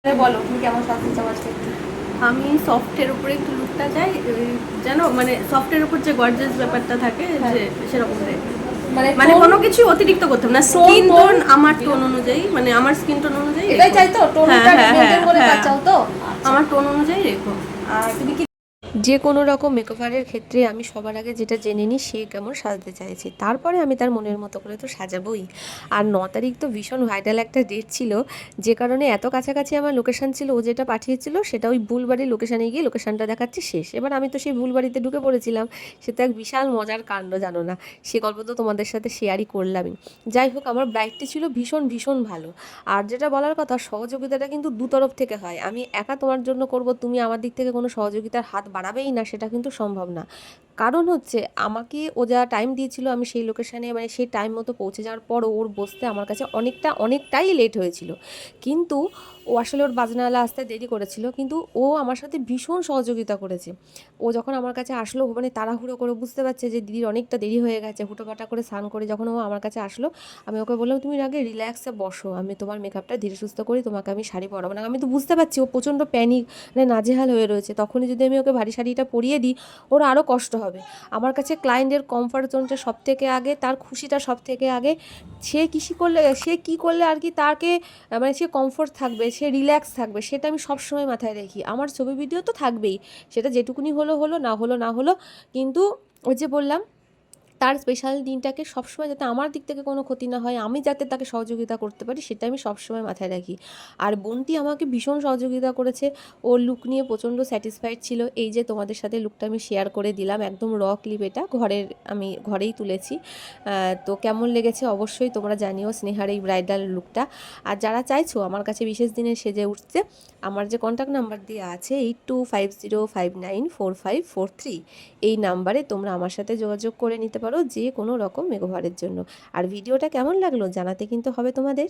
বলো তুমি কেমন সাজতে চাও আজকে? আমি সফটের উপরে একটু লুকটা চাই, জানো মানে সফটের উপর যে গর্জিয়াস ব্যাপারটা থাকে হ্যাঁ। যে সেরকম টাইপের। মানে মানে tone- কোনো কিছু অতিরিক্ত করতাম না, টোন স্কিন টোন টোন আমার টোন অনুযায়ী, মানে আমার স্কিন টোন অনুযায়ী এটাই রেখো। চাই তো, হ্যাঁ টোনটা হ্যাঁ হ্যাঁ মেনটেন করে কাজ হ্যাঁ, চাও তো? আচ্ছা। আমার টোন অনুযায়ী রেখো। আর তুমি কি যে কোনো রকম মেকওভারের ক্ষেত্রে আমি সবার আগে যেটা জেনে নিই সে কেমন সাজতে চাইছে, তারপরে আমি তার মনের মতো করে তো সাজাবোই। আর 9 তারিখ তো ভীষণ ভাইটাল একটা ডেট ছিল, যে কারণে এত কাছাকাছি আমার লোকেশান ছিল, ও যেটা পাঠিয়েছিল সেটা ওই ভুলবাড়ির লোকেশানে গিয়ে লোকেশানটা দেখাচ্ছে শেষ। এবার আমি তো সেই ভুলবাড়িতে ঢুকে পড়েছিলাম, সে তো এক বিশাল মজার কাণ্ড, জানো না, সে গল্প তো তোমাদের সাথে শেয়ারই করলামই। যাই হোক, আমার ব্রাইডটি ছিল ভীষণ ভীষণ ভালো। আর যেটা বলার কথা, সহযোগিতাটা কিন্তু দু তরফ থেকে হয়। আমি একা তোমার জন্য করব, তুমি আমার দিক থেকে কোনো সহযোগিতার হাত বাড়াবেই না, সেটা কিন্তু সম্ভব না। কারণ হচ্ছে, আমাকে ও যা টাইম দিয়েছিল আমি সেই লোকেশানে মানে সেই টাইম মতো পৌঁছে যাওয়ার পর ওর বসতে আমার কাছে অনেকটাই লেট হয়েছিল। কিন্তু ও আসলে ওর বাজনাওয়ালা আসতে দেরি করেছিল, কিন্তু ও আমার সাথে ভীষণ সহযোগিতা করেছে। ও যখন আমার কাছে আসলো, মানে তাড়াহুড়ো করে, বুঝতে পারছে যে দিদির অনেকটা দেরি হয়ে গেছে, হুটোপাটা করে স্নান করে যখন ও আমার কাছে আসলো, আমি ওকে বললাম তুমি আগে রিল্যাক্সে বসো, আমি তোমার মেকআপটা ধীরে সুস্থ করি, তোমাকে আমি শাড়ি পরাবো না। আমি তো বুঝতে পারছি ও প্রচণ্ড প্যানিক, মানে নাজেহাল হয়ে রয়েছে, তখনই যদি আমি ওকে ভারী শাড়িটা পরিয়ে দিই ওর আরও কষ্ট হবে। আমার কাছে ক্লায়েন্টের কমফর্ট জোনটা সব থেকে আগে, তার খুশিটা সব থেকে আগে। সে কী করলে আর কি তাকে মানে সে কমফর্ট থাকবে, সে রিল্যাক্স থাকবে, সেটা আমি সবসময় মাথায় রাখি। আমার ছবি ভিডিও তো থাকবেই, সেটা যেটুকুনি হলো হলো, না হলো না হলো, কিন্তু ওই যে বললাম, তার স্পেশাল দিনটাকে সবসময় যাতে আমার দিক থেকে কোনো ক্ষতি না হয়, আমি যাতে তাকে সহযোগিতা করতে পারি, সেটা আমি সবসময় মাথায় রাখি। আর বোনটি আমাকে ভীষণ সহযোগিতা করেছে, ওর লুক নিয়ে প্রচণ্ড স্যাটিসফাইড ছিল। এই যে তোমাদের সাথে লুকটা আমি শেয়ার করে দিলাম, একদম র ক্লিপ, এটা আমি ঘরেই তুলেছি। তো কেমন লেগেছে অবশ্যই তোমরা জানিও স্নেহার এই ব্রাইডাল লুকটা। আর যারা চাইছো আমার কাছে বিশেষ দিনে সেজে উঠতে, আমার যে কন্ট্যাক্ট নাম্বার দেওয়া আছে 8250594543, এই নাম্বারে তোমরা আমার সাথে যোগাযোগ করে নিতে পারো যে কোনো রকম মেকওভারের জন্য। আর ভিডিওটা কেমন লাগলো জানাতে কিন্তু হবে তোমাদের।